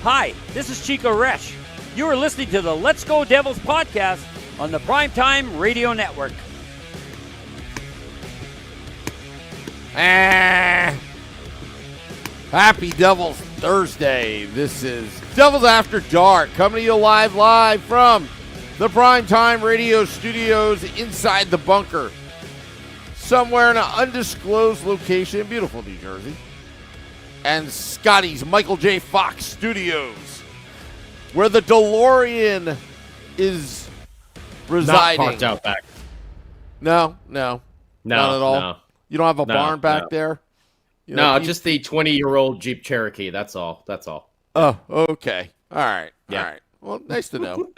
Hi, this is Chico Resch. You are listening to the Let's Go Devils podcast on the Primetime Radio Network. Happy Devils Thursday. This is Devils After Dark, coming to you live from the Primetime Radio studios inside the bunker, somewhere in an undisclosed location in beautiful New Jersey, and Scotty's Michael J. Fox studios, where the DeLorean is residing. Not parked out back. No, not at all. No. You don't have a barn back there? You No, just the 20-year-old Jeep Cherokee. That's all. Oh, okay. All right. Yeah. All right. Well, nice to know.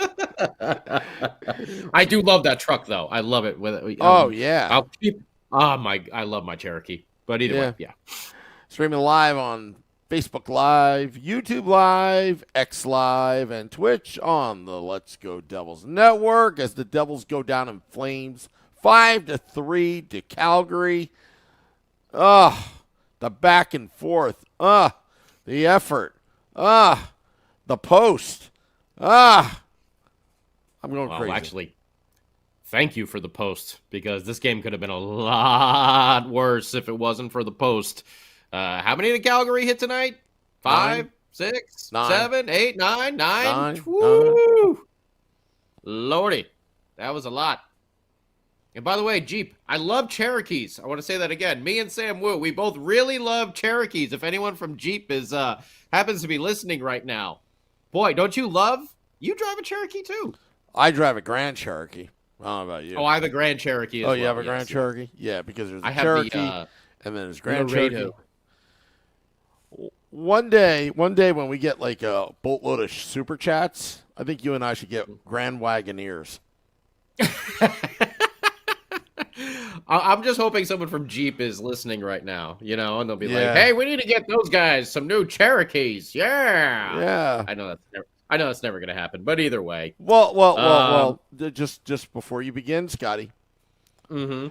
I do love that truck, though. I love it. Yeah. I love my Cherokee. But either way, yeah. Streaming live on Facebook Live, YouTube Live, X Live, and Twitch on the Let's Go Devils Network as the Devils go down in flames, 5-3 to Calgary. The back and forth. The effort. The post. I'm going crazy. Actually, thank you for the post, because this game could have been a lot worse if it wasn't for the post. How many did Calgary hit tonight? 5, 6, 7, 8, 9, 9. Woo! Lordy, that was a lot. And by the way, Jeep, I love Cherokees. I want to say that again. Me and Sam Woo, we both really love Cherokees. If anyone from Jeep happens to be listening right now, boy, don't you love? You drive a Cherokee too. I drive a Grand Cherokee. I don't know about you. Oh, I have a Grand Cherokee as well. You have a Grand Cherokee? Yeah, because there's a Cherokee, and then there's Grand Laredo. Cherokee. One day when we get like a boatload of super chats, I think you and I should get Grand Wagoneers. I'm just hoping someone from Jeep is listening right now, and they'll be like, "Hey, we need to get those guys some new Cherokees." Yeah. I know that's never going to happen, but either way. Well. Just before you begin, Scotty. Mm-hmm.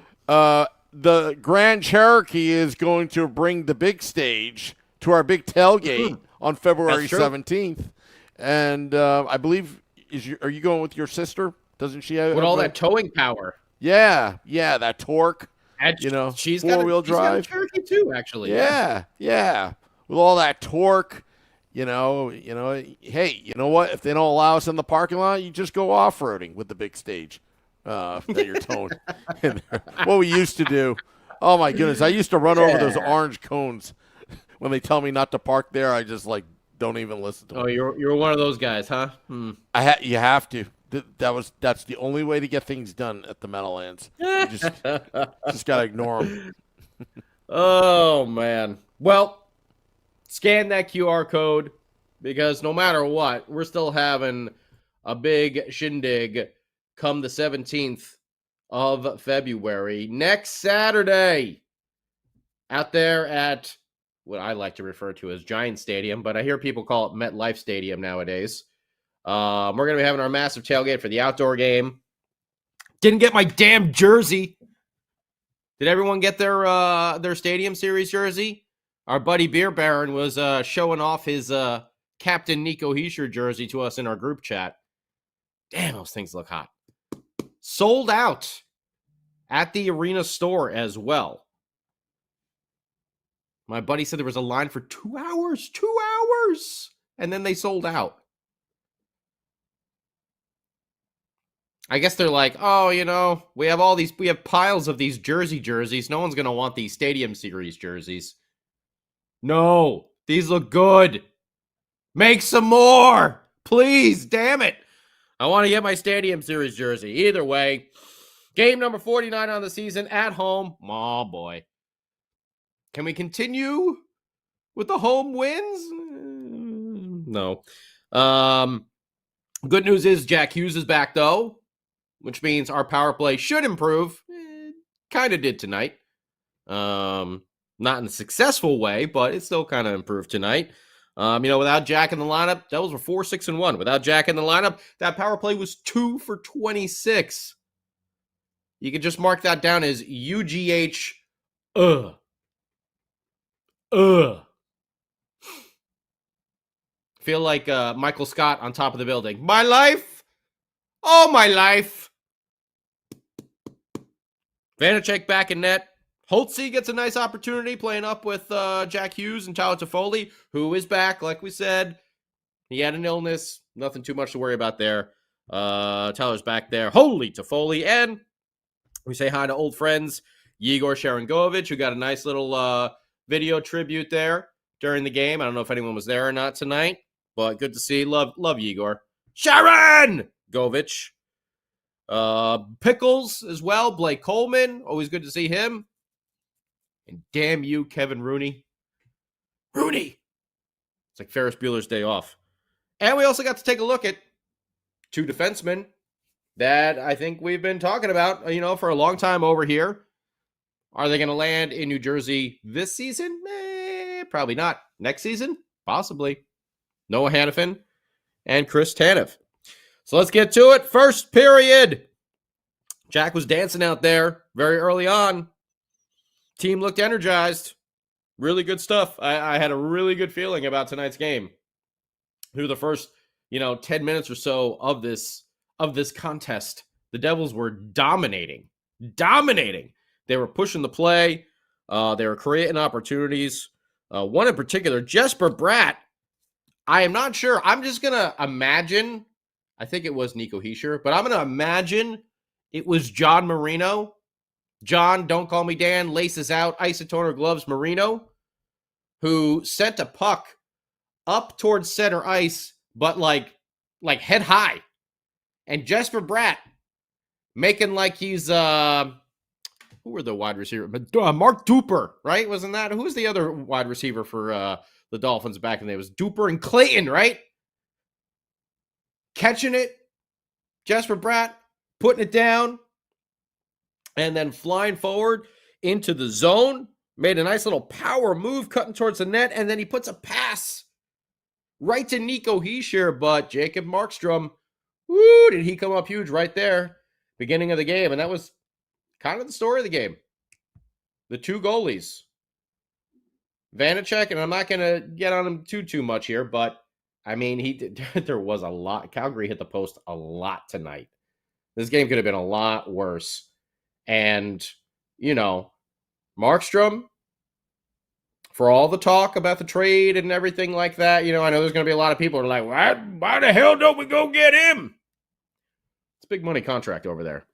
The Grand Cherokee is going to bring the big stage to our big tailgate on February 17th, and I believe are you going with your sister? Doesn't she have with all that towing power? Yeah, that torque. She's four-wheel drive. She's got a Cherokee too, actually. Yeah. With all that torque, hey, you know what? If they don't allow us in the parking lot, you just go off-roading with the big stage that you're towing. What we used to do. Oh, my goodness. I used to run over those orange cones. When they tell me not to park there, I just, don't even listen to them. Oh, you're one of those guys, huh? You have to. That's the only way to get things done at the Meadowlands. You just gotta ignore them. Oh man. Well, scan that QR code, because no matter what, we're still having a big shindig come the 17th of February, next Saturday, out there at what I like to refer to as Giant Stadium, but I hear people call it MetLife Stadium nowadays. We're going to be having our massive tailgate for the outdoor game. Didn't get my damn jersey. Did everyone get their Stadium Series jersey? Our buddy Beer Baron was showing off his Captain Nico Hischier jersey to us in our group chat. Damn, those things look hot. Sold out at the arena store as well. My buddy said there was a line for 2 hours. 2 hours! And then they sold out. I guess they're like, we have piles of these jerseys. No one's going to want these Stadium Series jerseys. No, these look good. Make some more. Please, damn it. I want to get my Stadium Series jersey. Either way, game number 49 on the season at home. Oh, boy. Can we continue with the home wins? No. Good news is Jack Hughes is back, though, which means our power play should improve. Kind of did tonight. Not in a successful way, but it still kind of improved tonight. Without Jack in the lineup, Devils were 4-6-1. Without Jack in the lineup, that power play was 2 for 26. You can just mark that down as UGH. Feel like Michael Scott on top of the building. My life. Oh, my life. Vanacek back in net. Holtzy gets a nice opportunity playing up with Jack Hughes and Tyler Toffoli, who is back, like we said. He had an illness. Nothing too much to worry about there. Tyler's back there. Holy Toffoli. And we say hi to old friends, Yegor Sharangovich, who got a nice little video tribute there during the game. I don't know if anyone was there or not tonight, but good to see. Love Yegor. Sharon Govich. Pickles as well. Blake Coleman. Always good to see him. And damn you, Kevin Rooney. Rooney! It's like Ferris Bueller's Day Off. And we also got to take a look at two defensemen that I think we've been talking about, for a long time over here. Are they going to land in New Jersey this season? Probably not. Next season? Possibly. Noah Hannafin and Chris Tanev. So let's get to it. First period. Jack was dancing out there very early on. Team looked energized. Really good stuff. I had a really good feeling about tonight's game. Through the first, 10 minutes or so of this contest, the Devils were dominating. They were pushing the play. They were creating opportunities. One in particular, Jesper Bratt. I am not sure. I'm just going to imagine. I think it was Nico Hischier, but I'm going to imagine it was John Marino. John, don't call me Dan, laces out, isotoner gloves Marino, who sent a puck up towards center ice, but like head high. And Jesper Bratt making like he's, who were the wide receiver? Mark Duper, right? Wasn't that? Who was the other wide receiver for the Dolphins back in the day? It was Duper and Clayton, right? Catching it. Jesper Bratt putting it down. And then flying forward into the zone. Made a nice little power move cutting towards the net. And then he puts a pass right to Nico Hischier. But Jacob Markstrom, woo, did he come up huge right there. Beginning of the game. And that was kind of the story of the game. The two goalies. Vanacek, and I'm not going to get on him too much here. But, I mean, he did. There was a lot. Calgary hit the post a lot tonight. This game could have been a lot worse. And, Markstrom, for all the talk about the trade and everything like that, I know there's going to be a lot of people who are like, why the hell don't we go get him? It's a big money contract over there.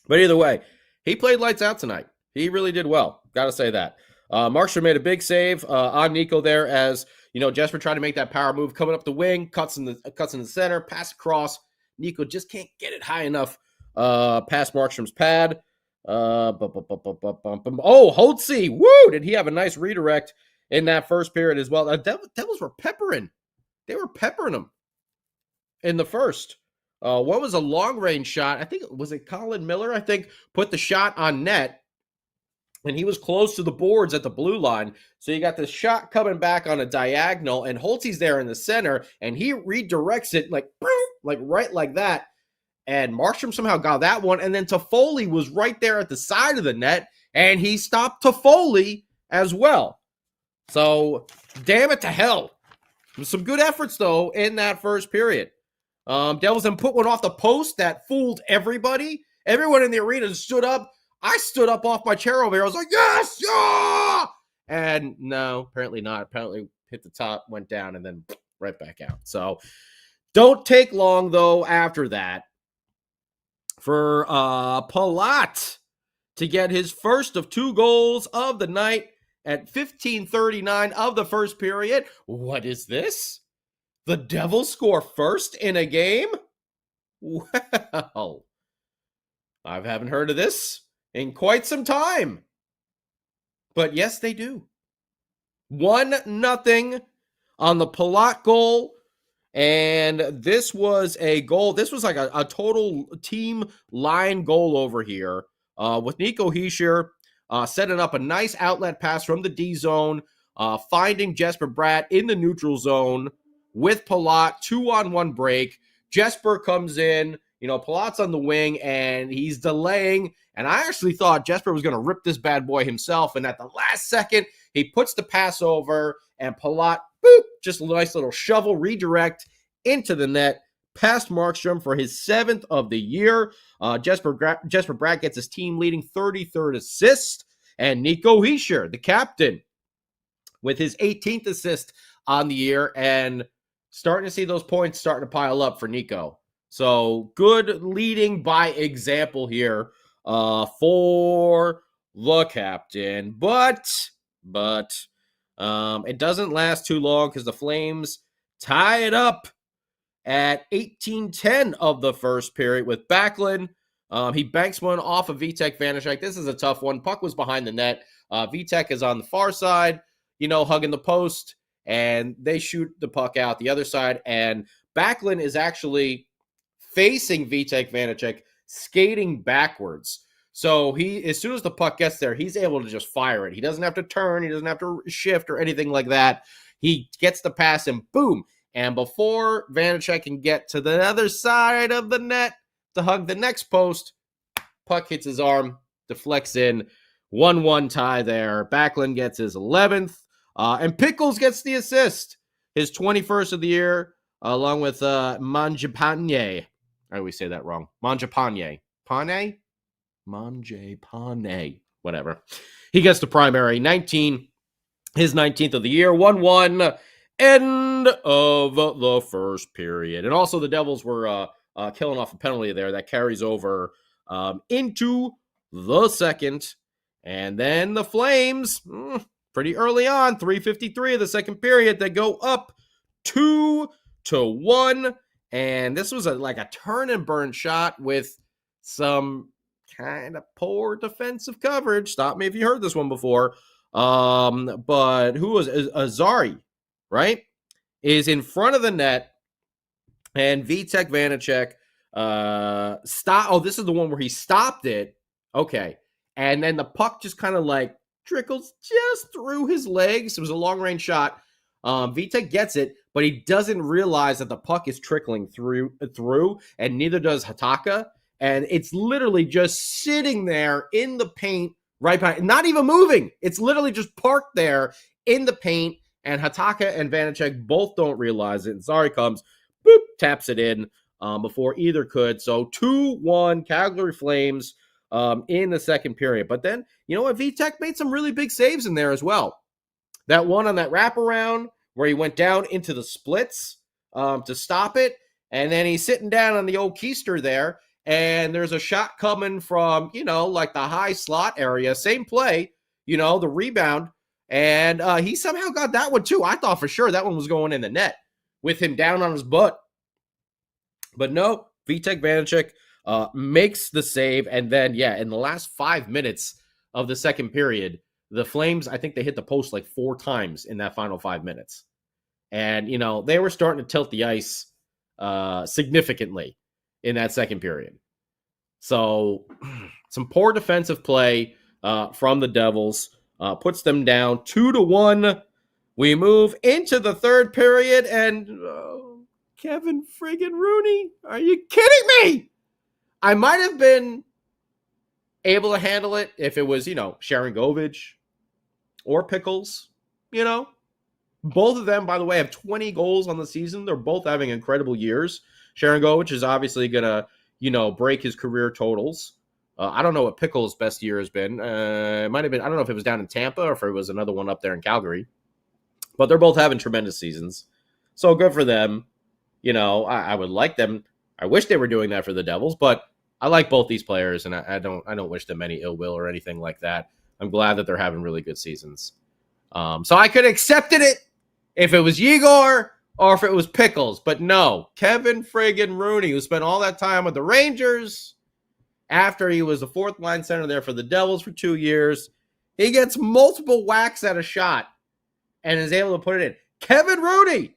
But either way, he played lights out tonight. He really did well. Got to say that. Markstrom made a big save on Nico there as, Jesper tried to make that power move, coming up the wing, cuts in the center, pass across. Nico just can't get it high enough. Past Markstrom's pad. Holtzy. Woo! Did he have a nice redirect in that first period as well? The Devils were peppering. They were peppering him in the first. One was a long-range shot. I think, was it Colin Miller? I think put the shot on net. And he was close to the boards at the blue line. So you got the shot coming back on a diagonal. And Holtzy's there in the center. And he redirects it like right like that. And Markstrom somehow got that one. And then Toffoli was right there at the side of the net. And he stopped Toffoli as well. So, damn it to hell. Some good efforts, though, in that first period. Devils then put one off the post that fooled everybody. Everyone in the arena stood up. I stood up off my chair over here. I was like, yes! Yeah! And no, apparently not. Apparently hit the top, went down, and then right back out. So, don't take long, though, after that for Palat to get his first of 2 goals of the night at 15:39 of the first period. What is this? The Devils score first in a game? Well, I haven't heard of this in quite some time. But yes, they do. 1-0 on the Palat goal. And this was a goal. This was like a total team line goal over here with Nico Hischier setting up a nice outlet pass from the D zone, finding Jesper Bratt in the neutral zone with Palat, 2-on-1 break. Jesper comes in, Palat's on the wing, and he's delaying. And I actually thought Jesper was going to rip this bad boy himself. And at the last second, he puts the pass over, and Palat boop, just a nice little shovel redirect into the net, past Markstrom for his 7th of the year. Jesper Bratt gets his team leading 33rd assist, and Nico Hischier, the captain, with his 18th assist on the year, and starting to see those points starting to pile up for Nico. So good leading by example here for the captain. But it doesn't last too long because the Flames tie it up at 18:10 of the first period with Backlund. He banks one off of Vitek Vanacek. This is a tough one. Puck was behind the net. Vitek is on the far side, hugging the post, and they shoot the puck out the other side. And Backlund is actually facing Vitek Vanacek, skating backwards. So as soon as the puck gets there, he's able to just fire it. He doesn't have to turn. He doesn't have to shift or anything like that. He gets the pass and boom. And before Vanacek can get to the other side of the net to hug the next post, puck hits his arm, deflects in. 1-1 tie there. Backlund gets his 11th. And Pickles gets the assist. His 21st of the year, along with Manjapane. I always say that wrong. Manjapane. Pane? Manjapane. Whatever. He gets the primary. 19. His 19th of the year. 1-1. End of the first period. And also the Devils were killing off a penalty there that carries over into the second. And then the Flames, pretty early on, 3:53 of the second period, they go up 2-1. And this was like a turn and burn shot with some kind of poor defensive coverage. Stop me if you heard this one before. But who was Azari, right? Is in front of the net, and Vitek Vanacek stop. Oh, this is the one where he stopped it. Okay. And then the puck just kind of like trickles just through his legs. It was a long range shot. Vitek gets it, but he doesn't realize that the puck is trickling through, and neither does Hataka. And it's literally just sitting there in the paint, right behind, not even moving. It's literally just parked there in the paint, and Hataka and Vanacek both don't realize it. And Zari comes, boop, taps it in before either could. So 2-1 Calgary Flames in the second period. But then, you know what? Vitek made some really big saves in there as well. That one on that wraparound where he went down into the splits to stop it. And then he's sitting down on the old keister there. And there's a shot coming from, like the high slot area. Same play, the rebound. And he somehow got that one too. I thought for sure that one was going in the net with him down on his butt. But no, Vitek Vanacek makes the save. And then, in the last 5 minutes of the second period, the Flames, I think they hit the post like 4 times in that final 5 minutes. And, they were starting to tilt the ice significantly in that second period. So some poor defensive play from the Devils puts them down 2-1. We move into the third period, and Kevin friggin' Rooney, are you kidding me? I might have been able to handle it if it was, Sharangovich or Pickles, Both of them, by the way, have 20 goals on the season. They're both having incredible years. Sharangovich is obviously going to, break his career totals. I don't know what Pickles' best year has been. It might have been, I don't know if it was down in Tampa or if it was another one up there in Calgary. But they're both having tremendous seasons. So good for them. I would like them. I wish they were doing that for the Devils, but I like both these players, and I don't wish them any ill will or anything like that. I'm glad that they're having really good seasons. So I could have accepted it if it was Yegor or if it was Pickles. But no, Kevin friggin' Rooney, who spent all that time with the Rangers after he was the fourth line center there for the Devils for 2 years, he gets multiple whacks at a shot and is able to put it in. Kevin Rooney,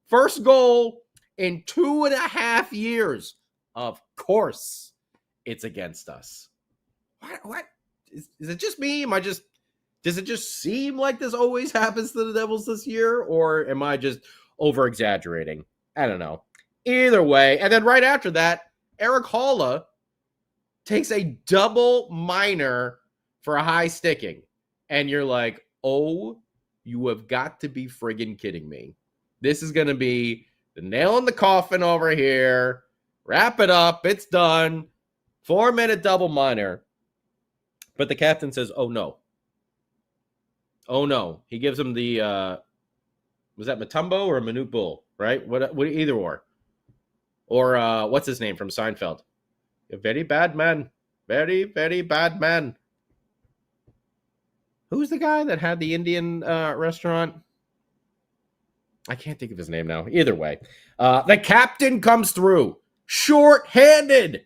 first goal in 2.5 years. Of course, it's against us. What? Is it just me? Does it just seem like this always happens to the Devils this year? Or am I just over-exaggerating? I don't know. Either way. And then right after that, Eric Halla takes a double minor for a high sticking. And you're like, oh, you have got to be friggin' kidding me. This is going to be the nail in the coffin over here. Wrap it up. It's done. 4-minute double minor. But the captain says, oh, no. Oh, no. He gives him the, was that Mutombo or Manute Bull, right? What either or. Or what's his name from Seinfeld? A very bad man. Very, very bad man. Who's the guy that had the Indian restaurant? I can't think of his name now. Either way. The captain comes through. Short-handed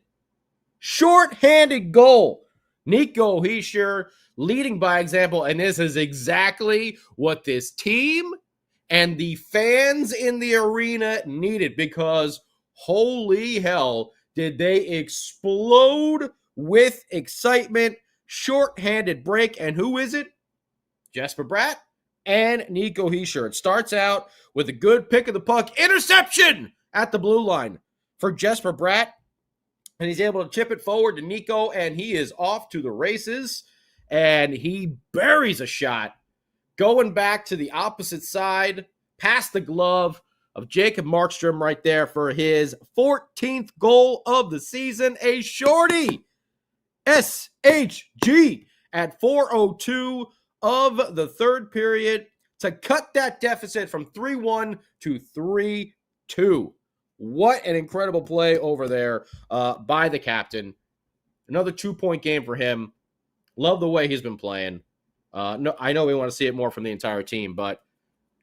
goal. Nico Hischier leading by example. And this is exactly what this team and the fans in the arena needed, because holy hell, did they explode with excitement. Short-handed break. And who is it? Jesper Bratt and Nico Hischier. It starts out with a good pick of the puck. Interception at the blue line for Jesper Bratt. And he's able to chip it forward to Nico, and he is off to the races. And he buries a shot going back to the opposite side, past the glove of Jacob Markstrom right there for his 14th goal of the season. A shorty. SHG at 4:02 of the third period to cut that deficit from 3-1 to 3-2. What an incredible play over there by the captain. Another 2-point game for him. Love the way he's been playing. No, I know we want to see it more from the entire team, but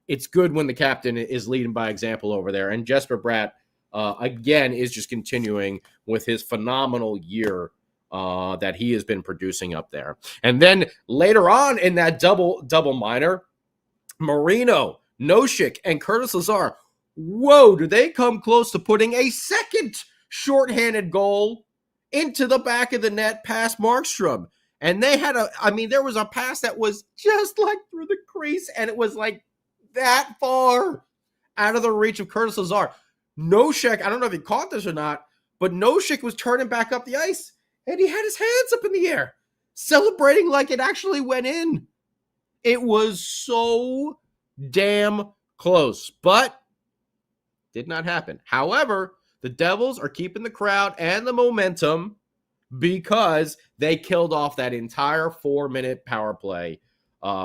it's good when the captain is leading by example over there. And Jesper Bratt, again, is just continuing with his phenomenal year that he has been producing up there. And then later on in that double minor, Marino, Noshik, and Curtis Lazar, whoa, do they come close to putting a second shorthanded goal into the back of the net past Markstrom. And they had there was a pass that was just like through the crease, and it was like that far out of the reach of Curtis Lazar. Noshik, I don't know if he caught this or not, but Noshik was turning back up the ice, and he had his hands up in the air, celebrating like it actually went in. It was so damn close, but did not happen. However, the Devils are keeping the crowd and the momentum because they killed off that entire 4-minute power play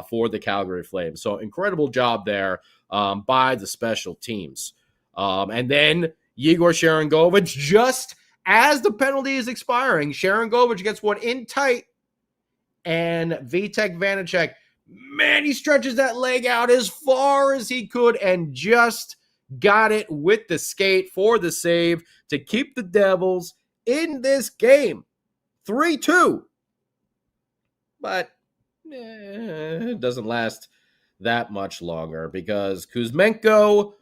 for the Calgary Flames. So incredible job there by the special teams. And then Yegor Sharangovich, just as the penalty is expiring, Sharangovich gets one in tight, and Vitek Vanacek, man, he stretches that leg out as far as he could and just got it with the skate for the save to keep the Devils in this game. 3-2. But it doesn't last that much longer because Kuzmenko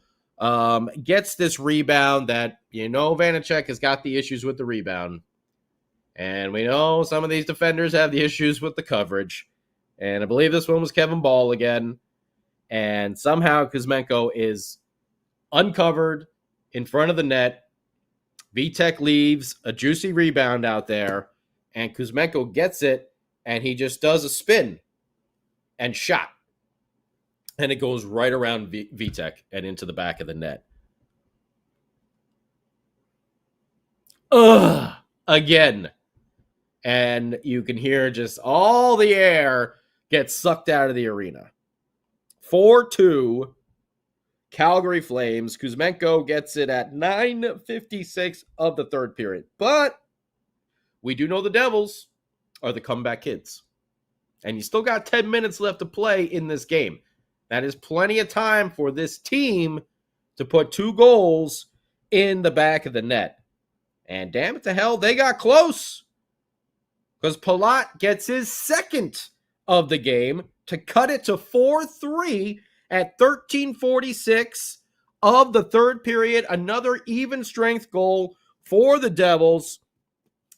gets this rebound that, Vanacek has got the issues with the rebound. And we know some of these defenders have the issues with the coverage. And I believe this one was Kevin Ball again. And somehow Kuzmenko is uncovered in front of the net. Vitek leaves a juicy rebound out there, and Kuzmenko gets it, and he just does a spin and shot. And it goes right around Vitek and into the back of the net. Again. And you can hear just all the air get sucked out of the arena. 4-2. Calgary Flames. Kuzmenko gets it at 9:56 of the third period. But we do know the Devils are the comeback kids. And you still got 10 minutes left to play in this game. That is plenty of time for this team to put 2 goals in the back of the net. And damn it to hell, they got close. Because Palat gets his second of the game to cut it to 4-3 at 13:46 of the third period. Another even strength goal for the Devils.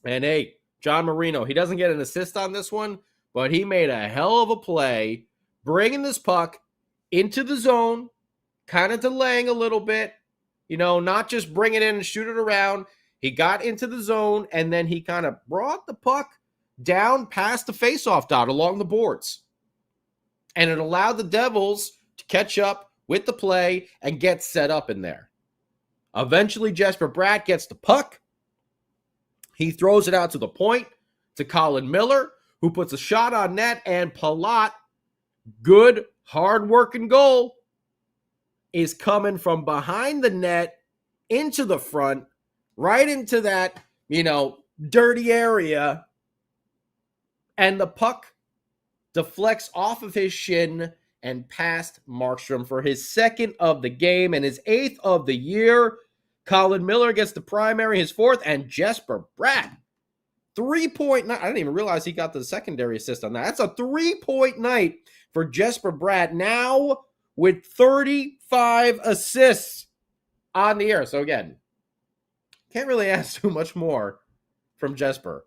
And hey, John Marino, he doesn't get an assist on this one, but he made a hell of a play, bringing this puck into the zone, kind of delaying a little bit, not just bring it in and shoot it around. He got into the zone, and then he kind of brought the puck down past the faceoff dot along the boards. And it allowed the Devils to catch up with the play and gets set up in there. Eventually, Jesper Bratt gets the puck. He throws it out to the point to Colin Miller, who puts a shot on net, and Palat, good, hard-working goal, is coming from behind the net into the front, right into that, dirty area, and the puck deflects off of his shin and past Markstrom for his second of the game and his 8th of the year. Colin Miller gets the primary, his 4th, and Jesper Bratt, 3-point night. I didn't even realize he got the secondary assist on that. That's a 3-point night for Jesper Bratt, now with 35 assists on the year. So again, can't really ask too much more from Jesper.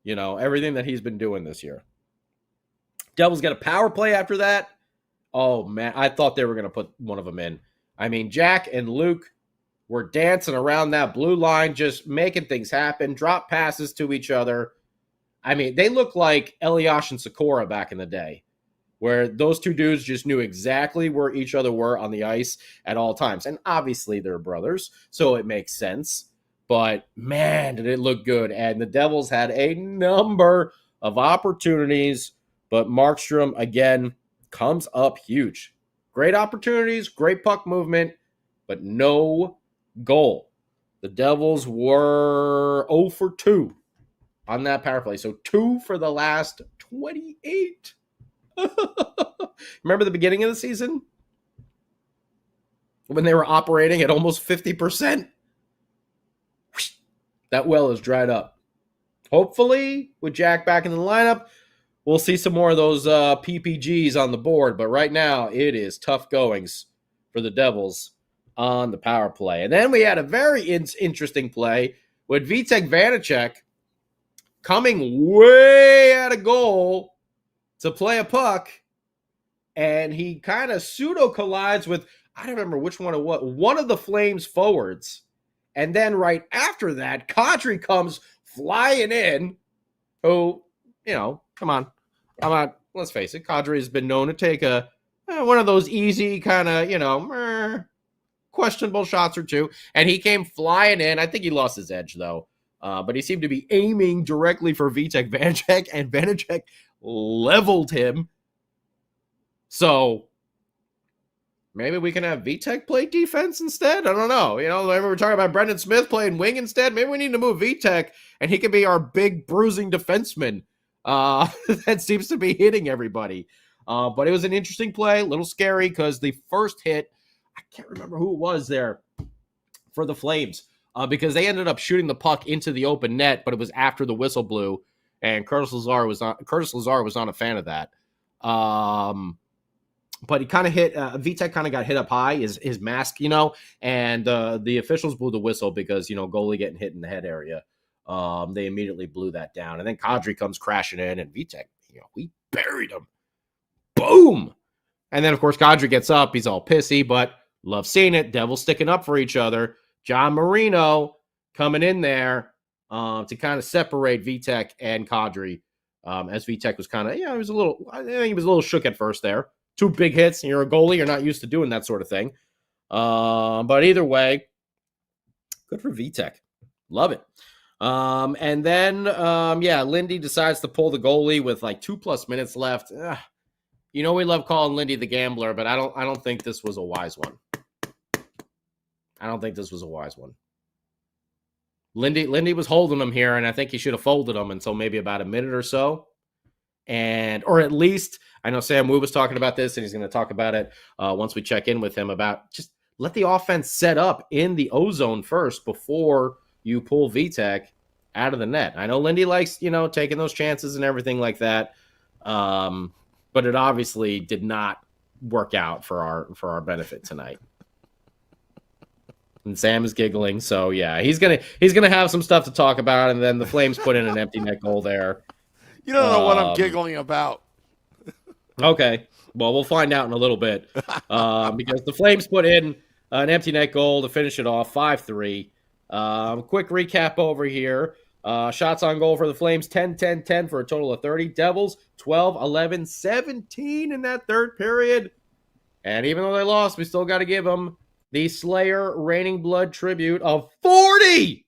Everything that he's been doing this year. Devils get a power play after that. Oh, man, I thought they were going to put one of them in. I mean, Jack and Luke were dancing around that blue line, just making things happen, drop passes to each other. I mean, they look like Eliash and Sikora back in the day, where those two dudes just knew exactly where each other were on the ice at all times. And obviously they're brothers, so it makes sense. But, man, did it look good. And the Devils had a number of opportunities, but Markstrom, again, comes up huge. Great opportunities, great puck movement, but no goal. The Devils were 0 for 2 on that power play. So 2 for the last 28. Remember the beginning of the season? When they were operating at almost 50%? That well is dried up. Hopefully, with Jack back in the lineup, we'll see some more of those PPGs on the board. But right now, it is tough goings for the Devils on the power play. And then we had a very interesting play with Vitek Vanacek coming way out of goal to play a puck. And he kind of pseudo collides with, I don't remember which one it was, one of the Flames forwards. And then right after that, Kadri comes flying in. Who, come on. Let's face it. Kadri has been known to take one of those easy kind of, questionable shots or two. And he came flying in. I think he lost his edge, though. But he seemed to be aiming directly for Vitek Vanacek, and Vanacek leveled him. So maybe we can have Vitek play defense instead? I don't know. We were talking about Brendan Smith playing wing instead. Maybe we need to move Vitek, and he can be our big bruising defenseman that seems to be hitting everybody. But it was an interesting play, a little scary because the first hit, I can't remember who it was there for the Flames, because they ended up shooting the puck into the open net, but it was after the whistle blew, and Curtis Lazar was not a fan of that. But he kind of hit, Vitek kind of got hit up high, his mask, and the officials blew the whistle because, goalie getting hit in the head area. They immediately blew that down. And then Kadri comes crashing in, and Vitek, we buried him. Boom! And then, of course, Kadri gets up. He's all pissy, but love seeing it. Devils sticking up for each other. John Marino coming in there to kind of separate Vitek and Kadri, as Vitek was kind of, I think he was a little shook at first there. 2 big hits, and you're a goalie. You're not used to doing that sort of thing. But either way, good for Vitek. Love it. And then, Lindy decides to pull the goalie with like 2+ minutes left. We love calling Lindy the gambler, but I don't think this was a wise one. Lindy was holding him here, and I think he should have folded him until maybe about a minute or so. Or at least, I know Sam Woo was talking about this, and he's going to talk about it once we check in with him, about just let the offense set up in the O-zone first before you pull Vitek out of the net. I know Lindy likes, taking those chances and everything like that, but it obviously did not work out for our benefit tonight. And Sam is giggling, so yeah, he's gonna have some stuff to talk about, and then the Flames put in an empty net goal there. You don't know what I'm giggling about. Okay. Well, we'll find out in a little bit because the Flames put in an empty net goal to finish it off, 5-3. Quick recap over here. Shots on goal for the Flames, 10-10-10 for a total of 30. Devils, 12-11-17 in that third period. And even though they lost, we still got to give them the Slayer Raining Blood tribute of 40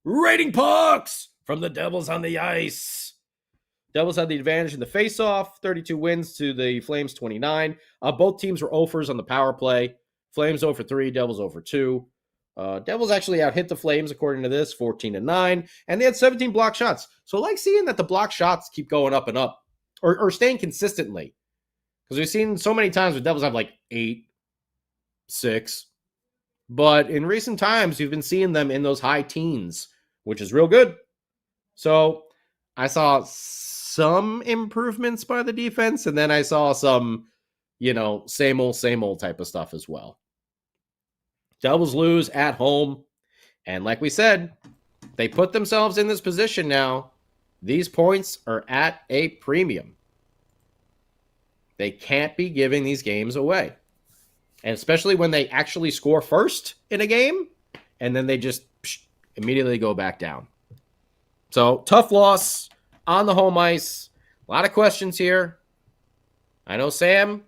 rating pucks from the Devils on the ice. Devils had the advantage in the face-off, 32 wins to the Flames 29. Both teams were 0-ers on the power play. Flames 0-3, Devils 0-2. Devils actually out-hit the Flames, according to this, 14-9. And they had 17 block shots. So I like seeing that the block shots keep going up and up, or staying consistently. Because we've seen so many times where Devils have like 8, 6. But in recent times, you've been seeing them in those high teens, which is real good. So I saw some improvements by the defense, and then I saw some, same old type of stuff as well. Devils lose at home. And like we said, they put themselves in this position now. These points are at a premium. They can't be giving these games away. And especially when they actually score first in a game, and then they just immediately go back down. So, tough loss on the home ice. A lot of questions here. I know Sam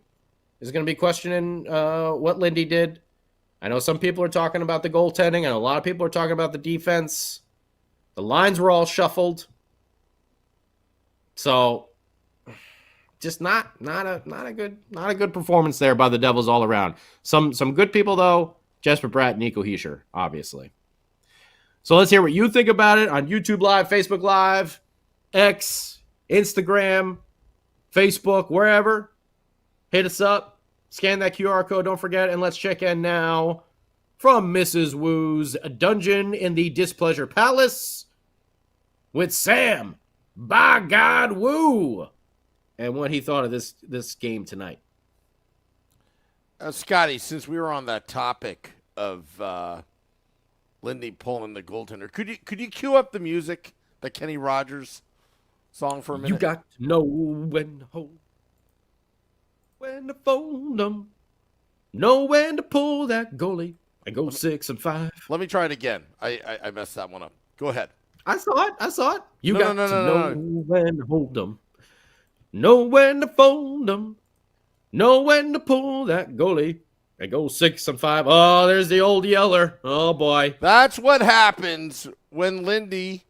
is going to be questioning what Lindy did. I know some people are talking about the goaltending, and a lot of people are talking about the defense. The lines were all shuffled. So, just not a good performance there by the Devils all around. Some good people though. Jesper Bratt, Nico Hischier, obviously. So let's hear what you think about it on YouTube Live, Facebook Live, X, Instagram, Facebook, wherever. Hit us up. Scan that QR code. Don't forget, and let's check in now from Mrs. Woo's Dungeon in the Displeasure Palace with Sam, by God, Woo, and what he thought of this game tonight. Scotty, since we were on that topic of Lindy pulling the goaltender, could you cue up the music, the Kenny Rogers song for a minute? You got to know when to hold, when to fold them, know when to pull that goalie and go 6 and 5. Let me try it again. I messed that one up. Go ahead. I saw it. You No, got no, to no, know no. when to hold them, know when to fold them, know when to pull that goalie and go 6 and 5. Oh, there's the old yeller. Oh, boy. That's what happens when Lindy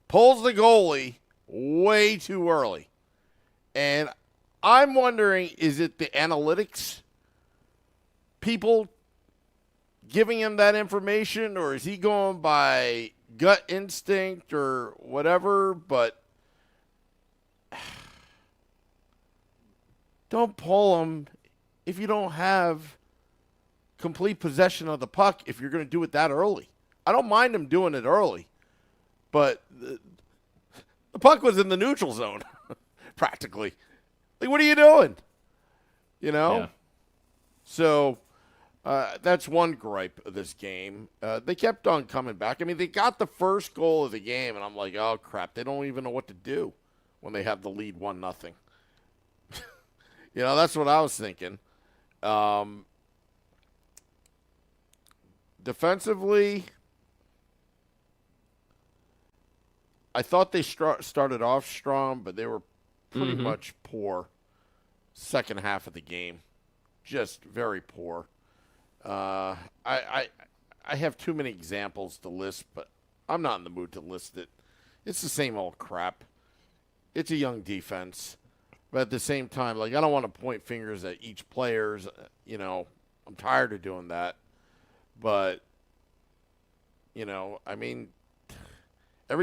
pulls the goalie way too early. And I'm wondering, is it the analytics people giving him that information, or is he going by gut instinct or whatever? But don't pull him if you don't have complete possession of the puck if you're going to do it that early. I don't mind him doing it early, but the puck was in the neutral zone practically. Like, what are you doing? Yeah. So that's one gripe of this game. They kept on coming back. I mean, they got the first goal of the game, and I'm like, oh, crap. They don't even know what to do when they have the lead 1-0. That's what I was thinking. Defensively, I thought they started off strong, but they were pretty much poor second half of the game. Just very poor. I have too many examples to list, but I'm not in the mood to list it. It's the same old crap. It's a young defense. But at the same time, I don't want to point fingers at each player's, I'm tired of doing that. But, every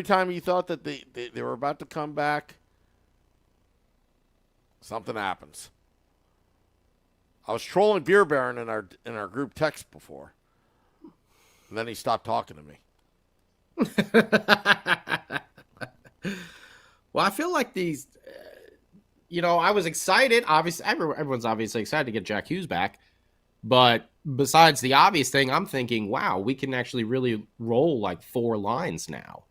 time you thought that they were about to come back, something happens. I was trolling Beer Baron in our group text before, and then he stopped talking to me. Well, I feel like these, I was excited. Obviously, everyone's obviously excited to get Jack Hughes back. But besides the obvious thing, I'm thinking, wow, we can actually really roll like 4 lines now,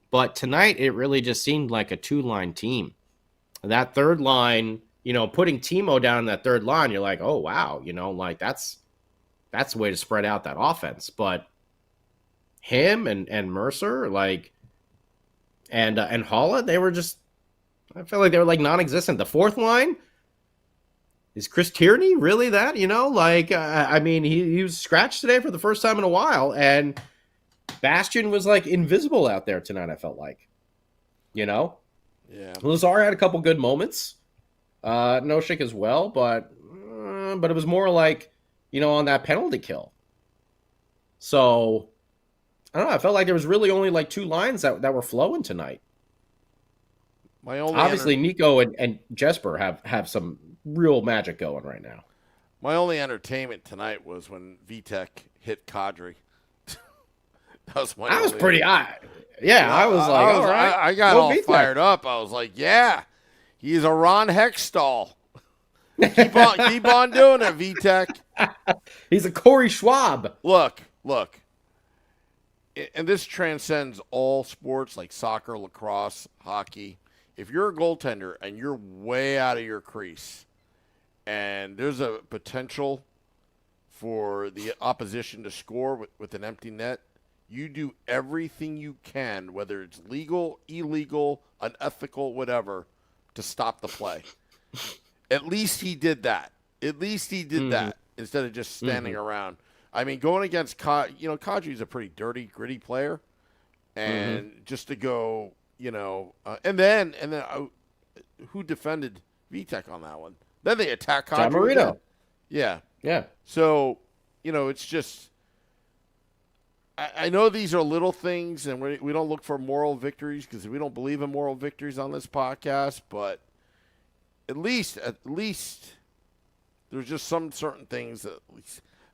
But tonight, it really just seemed like a 2-line team. That third line, putting Timo down in that third line, you're like, oh, wow, that's the way to spread out that offense. But him and Mercer, And Holla, they were just, I feel like they were like non-existent. The fourth line, is Chris Tierney really that? I mean, he was scratched today for the first time in a while, and Bastion was like invisible out there tonight, I felt like. Yeah. Lazar had a couple good moments. Noshik as well, but it was more like, on that penalty kill. So, I don't know. I felt like there was really only like two lines that were flowing tonight. Obviously, Nico and Jesper have some real magic going right now. My only entertainment tonight was when Vitek hit Kadri. That was my. I was pretty. Yeah, I was like, all right. I got all fired up. I was like, yeah, he's a Ron Hextall. keep on doing it, Vitek. He's a Corey Schwab. Look. And this transcends all sports like soccer, lacrosse, hockey. If you're a goaltender and you're way out of your crease and there's a potential for the opposition to score with an empty net, you do everything you can, whether it's legal, illegal, unethical, whatever, to stop the play. At least he did that. That instead of just standing around. I mean, going against Kadri's a pretty dirty, gritty player, and just to go, and then who defended Vitek on that one? Then they attack Kadri. John Marino. Yeah. Yeah. So, it's just. I know these are little things, and we don't look for moral victories because we don't believe in moral victories on this podcast. But at least there's just some certain things that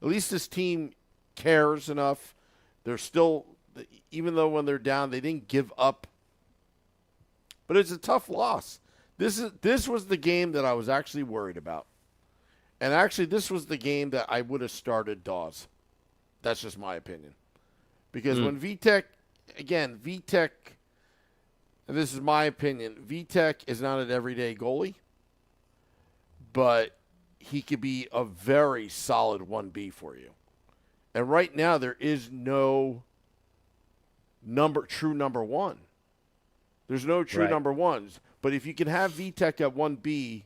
at least this team cares enough. They're still, even though when they're down, they didn't give up. But it's a tough loss. This was the game that I was actually worried about, and actually this was the game that I would have started Dawes. That's just my opinion. Because when Vitek, and this is my opinion, Vitek is not an everyday goalie, but he could be a very solid 1B for you. And right now there is no true number one. There's no true number ones. But if you can have Vitek at 1B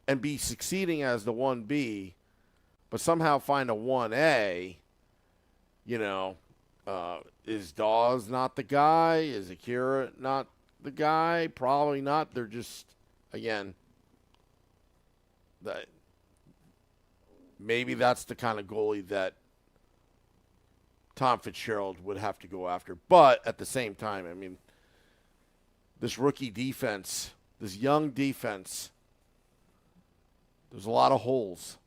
and be succeeding as the 1B, but somehow find a 1A, is Dawes not the guy? Is Akira not the guy? Probably not. They're just, again, maybe that's the kind of goalie that Tom Fitzgerald would have to go after. But at the same time, I mean, this rookie defense, this young defense, there's a lot of holes.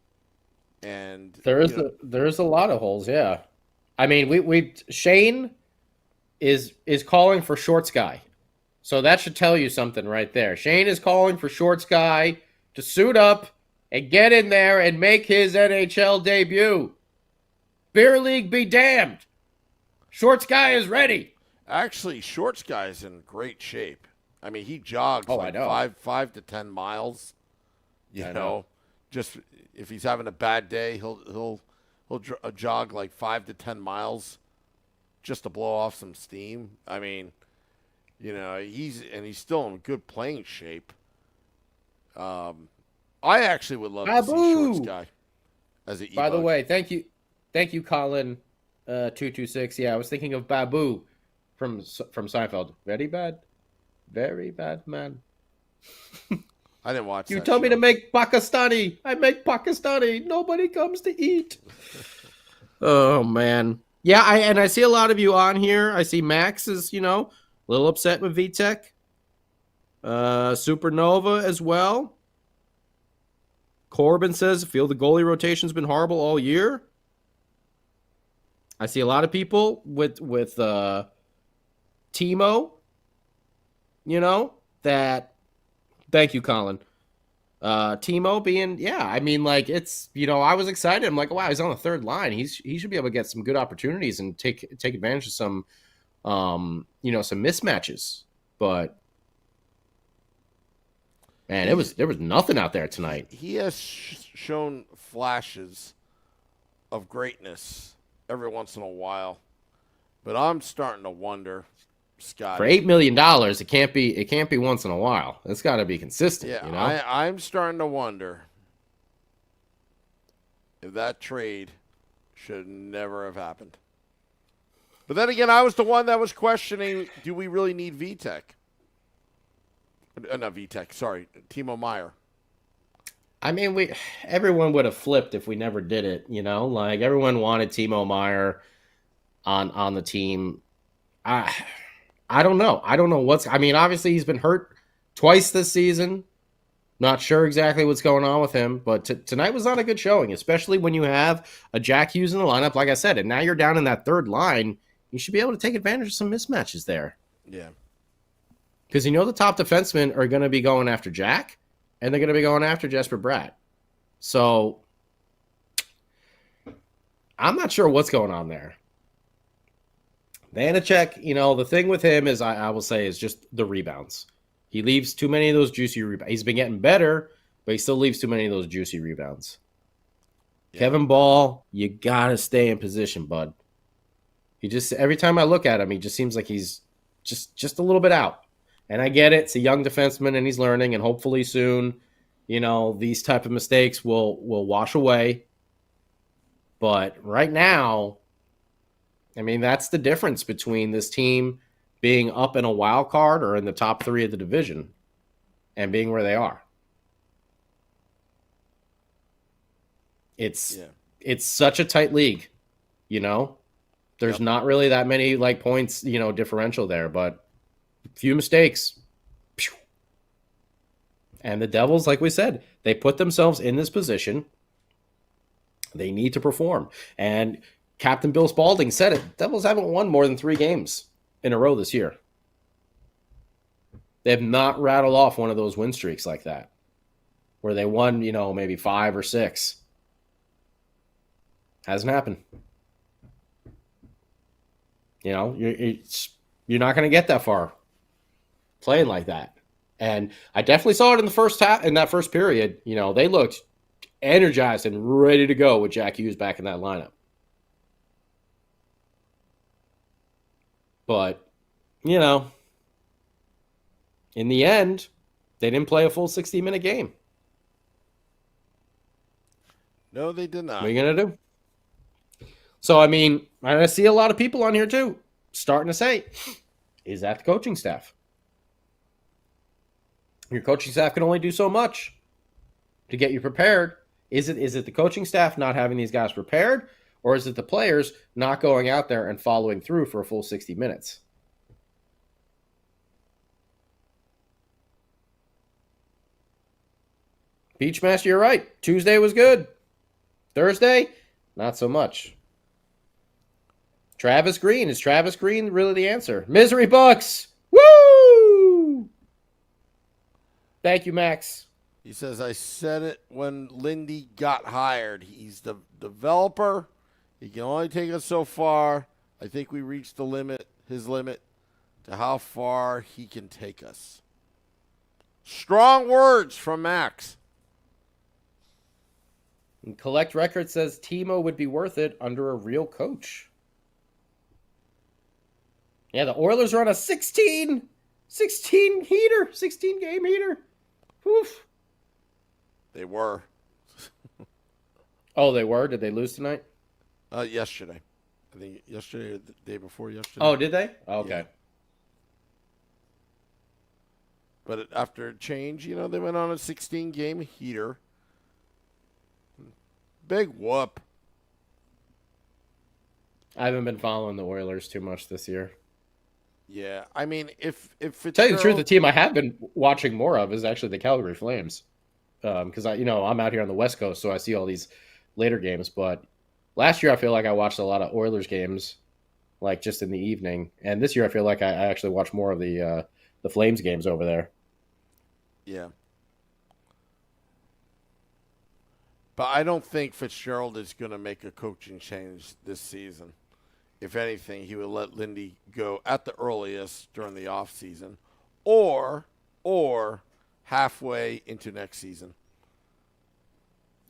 And there is a lot of holes, yeah. I mean, Shane is calling for Shorts guy. So that should tell you something right there. Shane is calling for Shorts guy to suit up and get in there and make his NHL debut. Beer League be damned. Shorts guy is ready. Actually, Shorts guy is in great shape. I mean, he jogs like 5 to 10 miles. You know, just if he's having a bad day, he'll jog like 5 to 10 miles just to blow off some steam. I mean, he's still in good playing shape. I actually would love to see Shorts guy as an E-bug. By the way, thank you, Colin 226. Yeah, I was thinking of Babu from Seinfeld. Very bad man. I didn't watch. You told me to make Pakistani. I make Pakistani. Nobody comes to eat. Oh man, yeah. I see a lot of you on here. I see Max is a little upset with VTech. Supernova as well. Corbin says, feel the goalie rotation's been horrible all year. I see a lot of people with Timo, that, thank you, Colin. Timo being, I mean, like, it's, I was excited. I'm like, wow, he's on the third line. He should be able to get some good opportunities and take advantage of some, some mismatches. But, man, there was nothing out there tonight. He has shown flashes of greatness every once in a while, but I'm starting to wonder Scotty. For $8 million, it can't be once in a while. It's got to be consistent. Yeah, you know? I'm starting to wonder if that trade should never have happened. But then again, I was the one that was questioning, do we really need VTech? Not VTech, sorry, Timo Meyer. I mean, everyone would have flipped if we never did it, you know? Like, everyone wanted Timo Meyer on the team. I don't know. I don't know obviously he's been hurt twice this season. Not sure exactly what's going on with him, but tonight was not a good showing, especially when you have a Jack Hughes in the lineup, like I said, and now you're down in that third line. You should be able to take advantage of some mismatches there. Yeah. Because the top defensemen are going to be going after Jack, and they're going to be going after Jesper Bratt. So I'm not sure what's going on there. Vanacek, the thing with him is, I will say, is just the rebounds. He leaves too many of those juicy rebounds. He's been getting better, but he still leaves too many of those juicy rebounds. Yeah. Kevin Ball, you got to stay in position, bud. Every time I look at him, he just seems like he's just a little bit out. And I get it. It's a young defenseman, and he's learning, and hopefully soon, these type of mistakes will wash away. But right now, that's the difference between this team being up in a wild card or in the top 3 of the division and being where they are. It's such a tight league, There's not really that many points, differential there, but few mistakes. And the Devils, like we said, they put themselves in this position. They need to perform. And Captain Bill Spaulding said it. Devils haven't won more than 3 games in a row this year. They have not rattled off one of those win streaks like that, where they won, maybe 5 or 6. Hasn't happened. You're not going to get that far playing like that. And I definitely saw it in the first half, in that first period. They looked energized and ready to go with Jack Hughes back in that lineup. But, in the end, they didn't play a full 60-minute game. No, they did not. What are you going to do? So, I see a lot of people on here, too, starting to say, is that the coaching staff? Your coaching staff can only do so much to get you prepared. Is it the coaching staff not having these guys prepared, or is it the players not going out there and following through for a full 60 minutes? Beachmaster, you're right. Tuesday was good. Thursday, not so much. Travis Green. Is Travis Green really the answer? Misery Bucks. Woo! Thank you, Max. He says, I said it when Lindy got hired. He's the developer. He can only take us so far. I think we reached the limit, his limit, to how far he can take us. Strong words from Max. And Collect Record says Timo would be worth it under a real coach. Yeah, the Oilers are on a 16 game heater. Oof. They were. Oh, they were? Did they lose tonight? Yesterday. I think yesterday or the day before yesterday. Oh, did they? Oh, okay. Yeah. But after a change, they went on a 16-game heater. Big whoop. I haven't been following the Oilers too much this year. Yeah, if it's tell you the truth, the team I have been watching more of is actually the Calgary Flames, because I'm out here on the West Coast, so I see all these later games. But last year, I feel like I watched a lot of Oilers games, just in the evening, and this year I feel like I actually watched more of the Flames games over there. Yeah, but I don't think Fitzgerald is going to make a coaching change this season. If anything, he would let Lindy go at the earliest during the offseason or halfway into next season.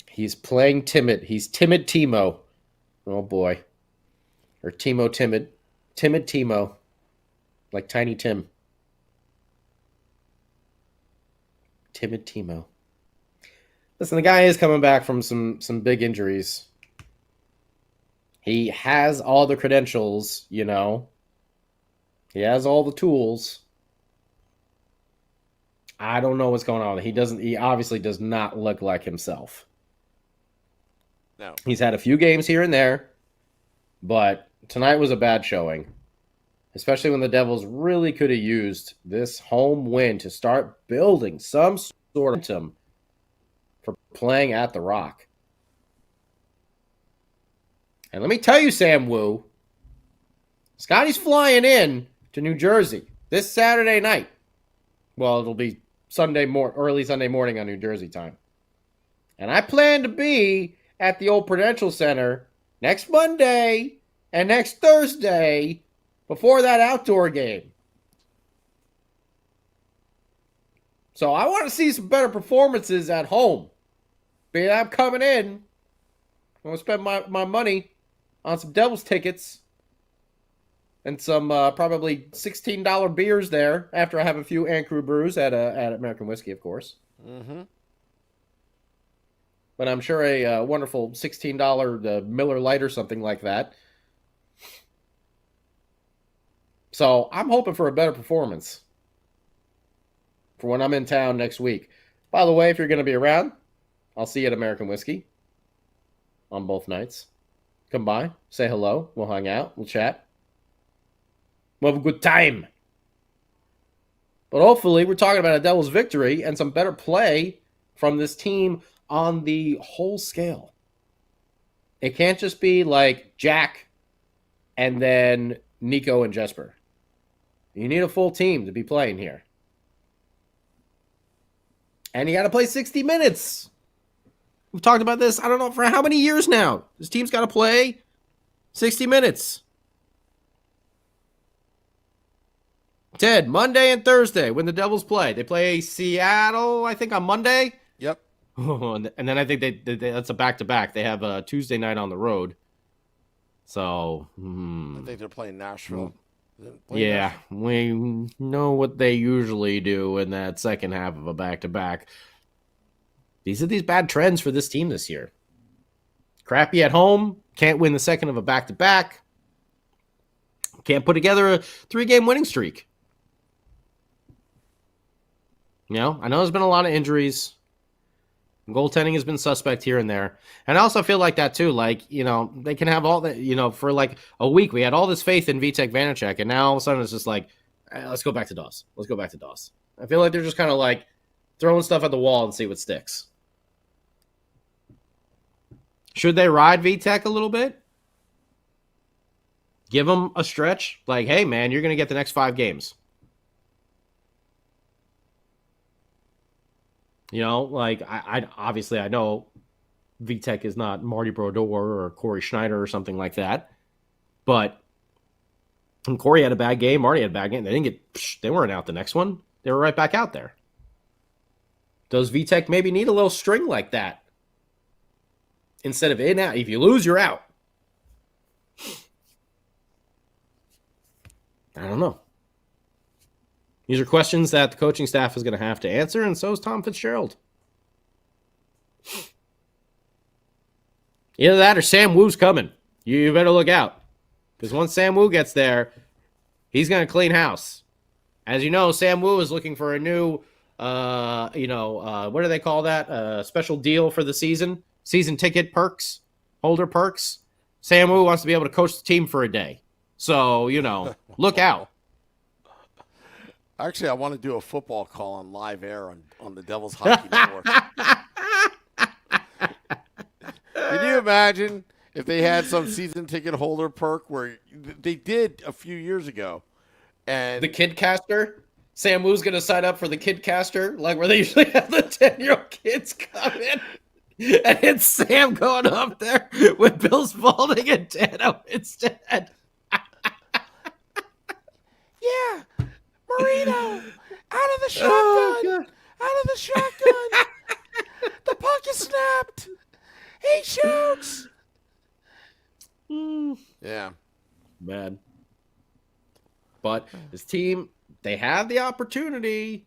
He's playing timid. He's timid Timo. Oh, boy. Or Timo timid. Timid Timo. like Tiny Tim. Timid Timo. Listen, the guy is coming back from some big injuries. He has all the credentials, you know. He has all the tools. I don't know what's going on. He obviously does not look like himself. No. He's had a few games here and there, but tonight was a bad showing. Especially when the Devils really could have used this home win to start building some sort of momentum for playing at the Rock. And let me tell you, Sam Woo, Scotty's flying in to New Jersey this Saturday night. Well, it'll be early Sunday morning on New Jersey time. And I plan to be at the old Prudential Center next Monday and next Thursday before that outdoor game. So I want to see some better performances at home. Being I'm coming in, I'm going to spend my money on some Devils tickets and some probably $16 beers there after I have a few Ancrew brews at American Whiskey, of course. Mm-hmm. But I'm sure a wonderful $16 Miller Lite or something like that. So I'm hoping for a better performance for when I'm in town next week. By the way, if you're going to be around, I'll see you at American Whiskey on both nights. Come by, say hello, we'll hang out, we'll chat. We'll have a good time. But hopefully we're talking about a Devils victory and some better play from this team on the whole scale. It can't just be like Jack and then Nico and Jesper. You need a full team to be playing here. And you got to play 60 minutes. We've talked about this, I don't know, for how many years now. This team's got to play 60 minutes. Ted, Monday and Thursday when the Devils play. They play Seattle, I think, on Monday. Yep. And then I think they that's a back-to-back. They have a Tuesday night on the road. So, I think they're playing Nashville. Yeah, we know what they usually do in that second half of a back-to-back. These are these bad trends for this team this year. Crappy at home, can't win the second of a back-to-back, can't put together a 3-game winning streak. You know, I know there's been a lot of injuries. Goaltending has been suspect here and there. And I also feel like that too. Like, you know, they can have all that, you know, for like a week, we had all this faith in Vitek Vanacek. And now all of a sudden it's just like, let's go back to DOS. Let's go back to DOS. I feel like they're just kind of like throwing stuff at the wall and see what sticks. Should they ride Vitek a little bit? Give him a stretch. Like, hey, man, you're going to get the next 5 games. You know, like, I obviously I know Vitek is not Marty Brodeur or Corey Schneider or something like that. But when Corey had a bad game, Marty had a bad game. They weren't out the next one. They were right back out there. Does Vitek maybe need a little string like that? Instead of in out. If you lose, you're out. I don't know. These are questions that the coaching staff is going to have to answer, and so is Tom Fitzgerald. Either that or Sam Woo's coming. You better look out. Because once Sam Woo gets there, he's going to clean house. As you know, Sam Woo is looking for a new, what do they call that? Special deal for the season. Season ticket perks, holder perks. Sam Woo wants to be able to coach the team for a day. So, you know, look out. Actually, I want to do a football call on live air on the Devils Hockey Network. Can you imagine if they had some season ticket holder perk where they did a few years ago? And the Kidcaster? Sam Woo's going to sign up for the Kidcaster, like where they usually have the 10-year-old kids come in. And it's Sam going up there with Bill Spalding and Dano instead. Yeah. Marino, out of the shotgun. Out of the shotgun. The puck is snapped. He shoots. Yeah. Bad. But this team, they have the opportunity.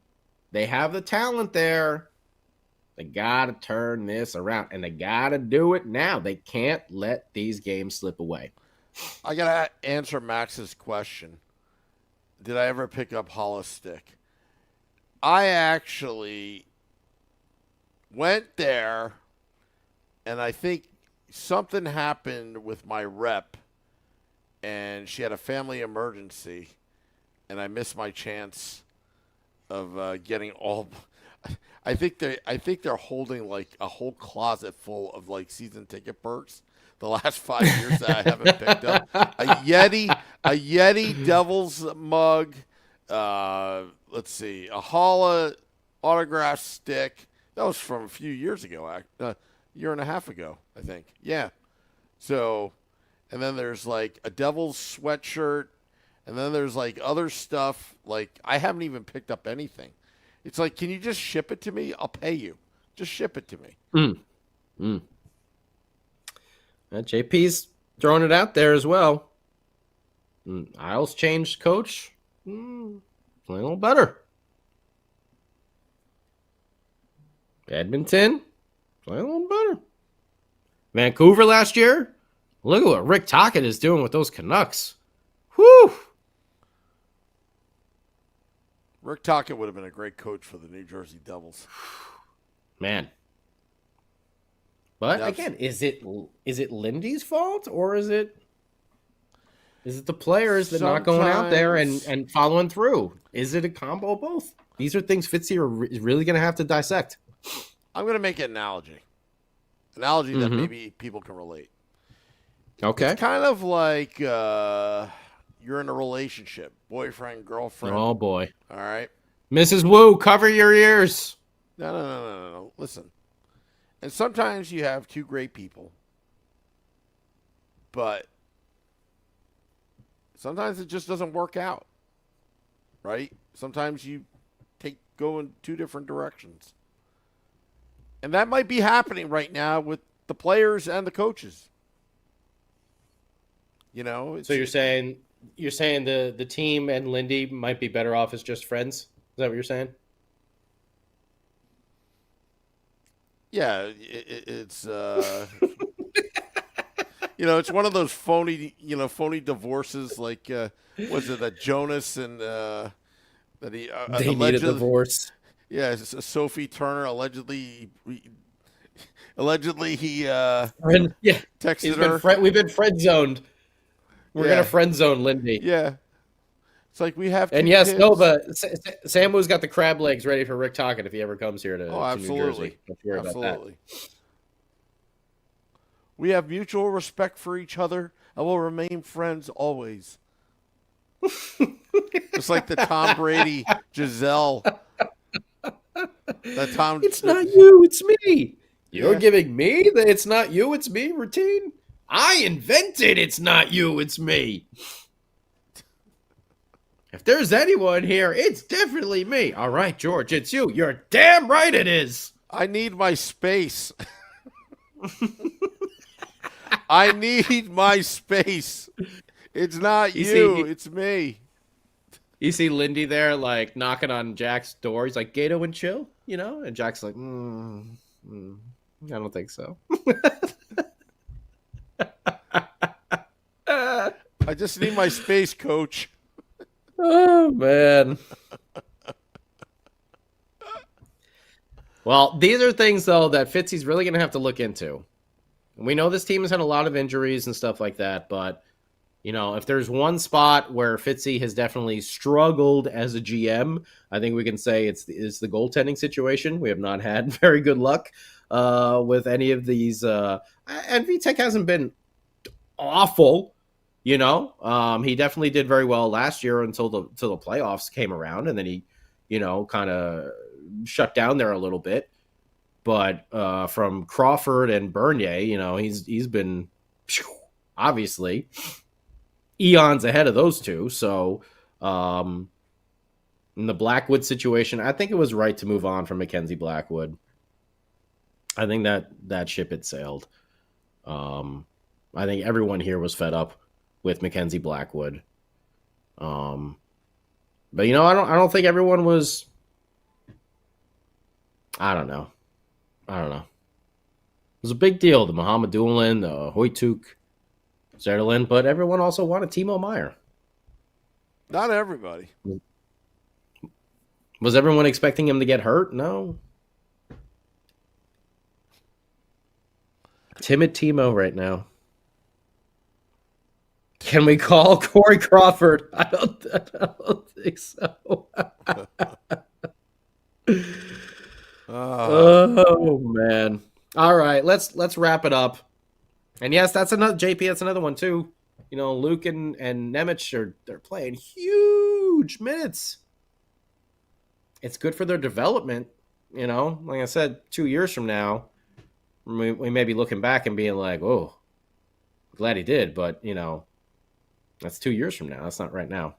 They have the talent there. They got to turn this around, and they got to do it now. They can't let these games slip away. I got to answer Max's question. Did I ever pick up Hollis Stick? I actually went there, and I think something happened with my rep, and she had a family emergency, and I missed my chance of getting all. I think they're holding like a whole closet full of like season ticket perks. The last 5 years that I haven't picked up a Yeti Devils mug. Let's see, a Holla autograph stick. That was from a few years ago, a year and a half ago, I think. Yeah. So, and then there's like a Devils sweatshirt, and then there's like other stuff. Like I haven't even picked up anything. It's like, can you just ship it to me? I'll pay you. Just ship it to me. JP's throwing it out there as well. Isles changed coach. Playing a little better. Edmonton, playing a little better. Vancouver last year, look at what Rick Tocchet is doing with those Canucks. Whew. Rick Tocchet would have been a great coach for the New Jersey Devils. Man. But again, is it Lindy's fault, or is it the players that not going out there and following through? Is it a combo of both? These are things Fitzy is really going to have to dissect. I'm going to make an analogy that maybe people can relate. Okay. It's kind of like you're in a relationship, boyfriend, girlfriend. Oh, boy. All right. Mrs. Wu, cover your ears. No. Listen. And sometimes you have two great people, but sometimes it just doesn't work out, right? Sometimes you go in two different directions. And that might be happening right now with the players and the coaches. You know? So you're saying the team and Lindy might be better off as just friends? Is that what you're saying? Yeah, it's it's one of those phony divorces. Like, was it that Jonas and that he they need a divorce? Yeah, Sophie Turner allegedly he texted her. We've been friend zoned. We're gonna friend zone Lindy. Yeah. It's like we have. And yes, Nova, Sam Woo's got the crab legs ready for Rick Tocchet if he ever comes here to New Jersey. Don't worry about that. We have mutual respect for each other and will remain friends always. Just like the Tom Brady Giselle. It's not you, it's me. You're giving me the "it's not you, it's me" routine? I invented "it's not you, it's me." If there's anyone here, it's definitely me. All right, George, it's you. You're damn right it is. I need my space. I need my space. It's not you, it's me. You see Lindy there, like, knocking on Jack's door. He's like, Gato and chill, And Jack's like, I don't think so. I just need my space, coach. Oh, man. Well, these are things, though, that Fitzy's really going to have to look into. We know this team has had a lot of injuries and stuff like that, but, if there's one spot where Fitzy has definitely struggled as a GM, I think we can say it's the goaltending situation. We have not had very good luck with any of these. And Vitek hasn't been awful. He definitely did very well last year until the playoffs came around, and then he, kind of shut down there a little bit. But from Crawford and Bernier, he's been obviously eons ahead of those two. So in the Blackwood situation, I think it was right to move on from Mackenzie Blackwood. I think that ship had sailed. I think everyone here was fed up with Mackenzie Blackwood. But I don't think everyone was. I don't know. It was a big deal, the Muhammad Doolin, the Hoytuk, Zerlin, but everyone also wanted Timo Meyer. Not everybody. Was everyone expecting him to get hurt? No. Timid Timo right now. Can we call Corey Crawford? I don't think so. Oh man. All right, let's wrap it up. And yes, that's another JP. That's another one too. Luke and Nemec they're playing huge minutes. It's good for their development. Like I said, 2 years from now, we may be looking back and being like, "Oh, glad he did," but that's 2 years from now. That's not right now.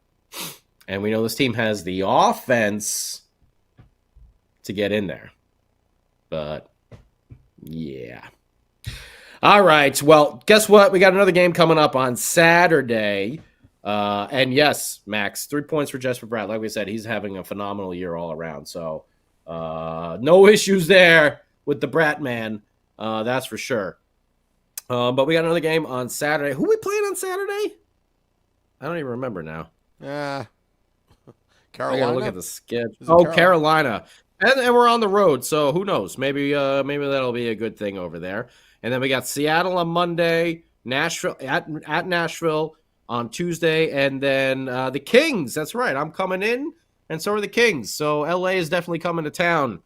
And we know this team has the offense to get in there. But yeah. All right. Well, guess what? We got another game coming up on Saturday. And yes, Max, 3 points for Jesper Bratt. Like we said, he's having a phenomenal year all around. So no issues there with the Bratt man. That's for sure. But we got another game on Saturday. Who we playing on Saturday? I don't even remember now. Carolina. I gotta look at the schedule. Carolina. And we're on the road, so who knows? Maybe that'll be a good thing over there. And then we got Seattle on Monday, Nashville at Nashville on Tuesday, and then the Kings. That's right. I'm coming in, and so are the Kings. So LA is definitely coming to town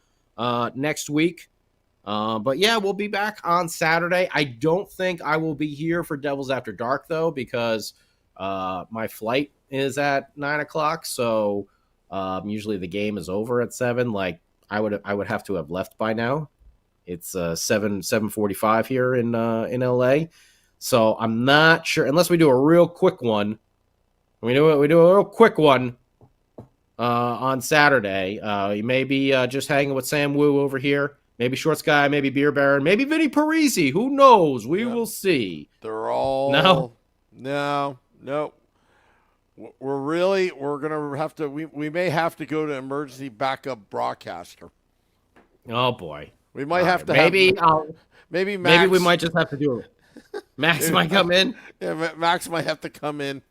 next week. But yeah, we'll be back on Saturday. I don't think I will be here for Devils After Dark though, because my flight is at 9:00. So usually the game is over at 7. Like I would have to have left by now. It's 7:45 here in LA. So I'm not sure, unless we do a real quick one. We do a real quick one on Saturday. You may be just hanging with Sam Woo over here. Maybe Shorts Guy, maybe Beer Baron, maybe Vinny Parisi. Who knows? We will see. They're all no. We're gonna have to. We may have to go to emergency backup broadcaster. Oh boy, we might have to. Maybe maybe Max, maybe we might just have to do it. Max might come in. Yeah, Max might have to come in.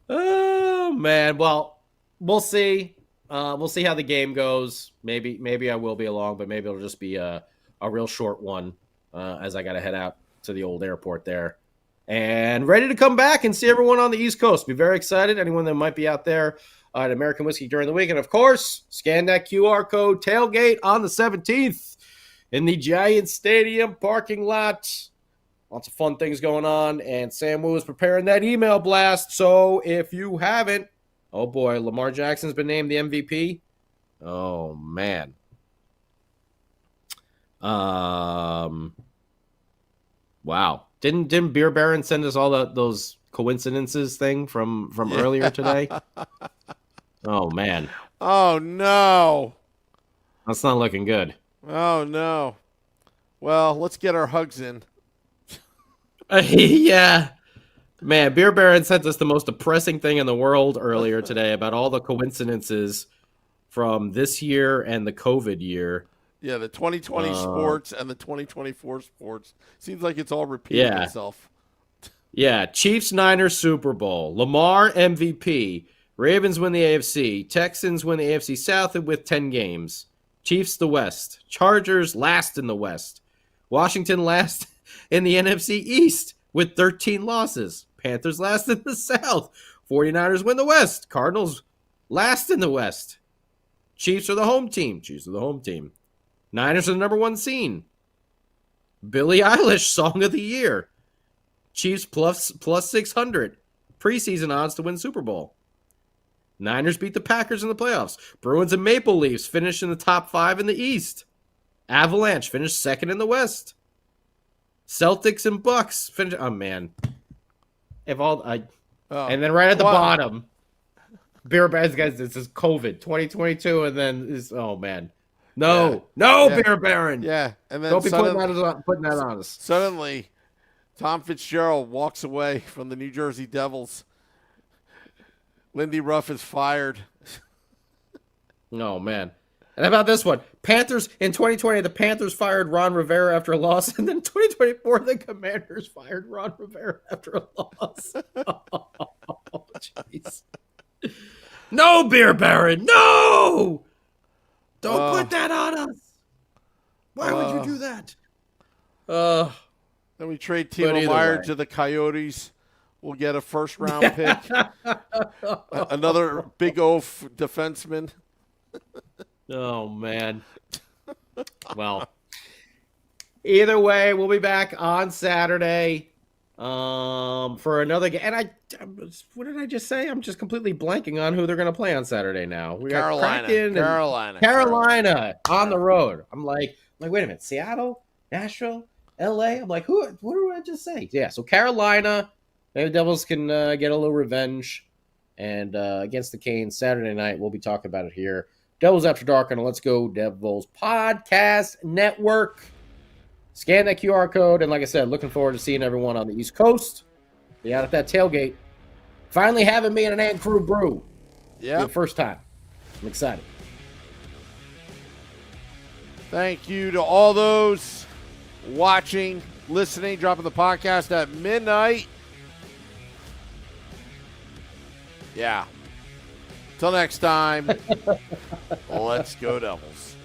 Oh man, well, we'll see. We'll see how the game goes. Maybe I will be along, but maybe it'll just be a real short one as I got to head out to the old airport there. And ready to come back and see everyone on the East Coast. Be very excited. Anyone that might be out there at American Whiskey during the week. And, of course, scan that QR code. Tailgate on the 17th in the Giant Stadium parking lot. Lots of fun things going on. And Sam Woo is preparing that email blast. So if you haven't, oh, boy, Lamar Jackson's been named the MVP. Oh, man. Wow. Didn't Beer Baron send us all those coincidences thing from earlier today? Oh, man. Oh, no. That's not looking good. Oh, no. Well, let's get our hugs in. Yeah. Man, Beer Baron sent us the most depressing thing in the world earlier today about all the coincidences from this year and the COVID year. Yeah, the 2020 sports and the 2024 sports. Seems like it's all repeating itself. Yeah, Chiefs, Niners, Super Bowl. Lamar, MVP. Ravens win the AFC. Texans win the AFC South with 10 games. Chiefs, the West. Chargers, last in the West. Washington, last in the NFC East with 13 losses. Panthers, last in the South. 49ers win the West. Cardinals, last in the West. Chiefs are the home team. Niners are the number 1 seed. Billie Eilish, Song of the Year. Chiefs plus 600. Preseason odds to win Super Bowl. Niners beat the Packers in the playoffs. Bruins and Maple Leafs finish in the top 5 in the East. Avalanche finished second in the West. Celtics and Bucks finish. Oh man! And then right at the bottom, Beer Baron, guys. This is COVID 2022, and then is man. Beer Baron. Yeah, and then don't be putting that on us. Suddenly, Tom Fitzgerald walks away from the New Jersey Devils Lindy Ruff is fired. Oh, man. And how about this one? Panthers, in 2020, the Panthers fired Ron Rivera after a loss, and then 2024, the Commanders fired Ron Rivera after a loss. Oh, jeez. No, Beer Baron, no! Don't put that on us. Why would you do that? Then we trade Timo Meyer to the Coyotes. We'll get a first-round pick. Another big oaf defenseman. Oh, man. Well, either way, we'll be back on Saturday for another game. And what did I just say? I'm just completely blanking on who they're going to play on Saturday now. We got Carolina on the road. I'm like, wait a minute. Seattle, Nashville, L.A.? I'm like, what did I just say? Yeah, so Carolina, maybe the Devils can get a little revenge. And against the Canes Saturday night, we'll be talking about it here. Devils After Dark on the Let's Go Devils Podcast Network. Scan that QR code. And like I said, looking forward to seeing everyone on the East Coast. Be out at that tailgate. Finally having me in an Ant Crew brew. Yeah. For the first time. I'm excited. Thank you to all those watching, listening, dropping the podcast at midnight. Yeah. Till next time, let's go Devils.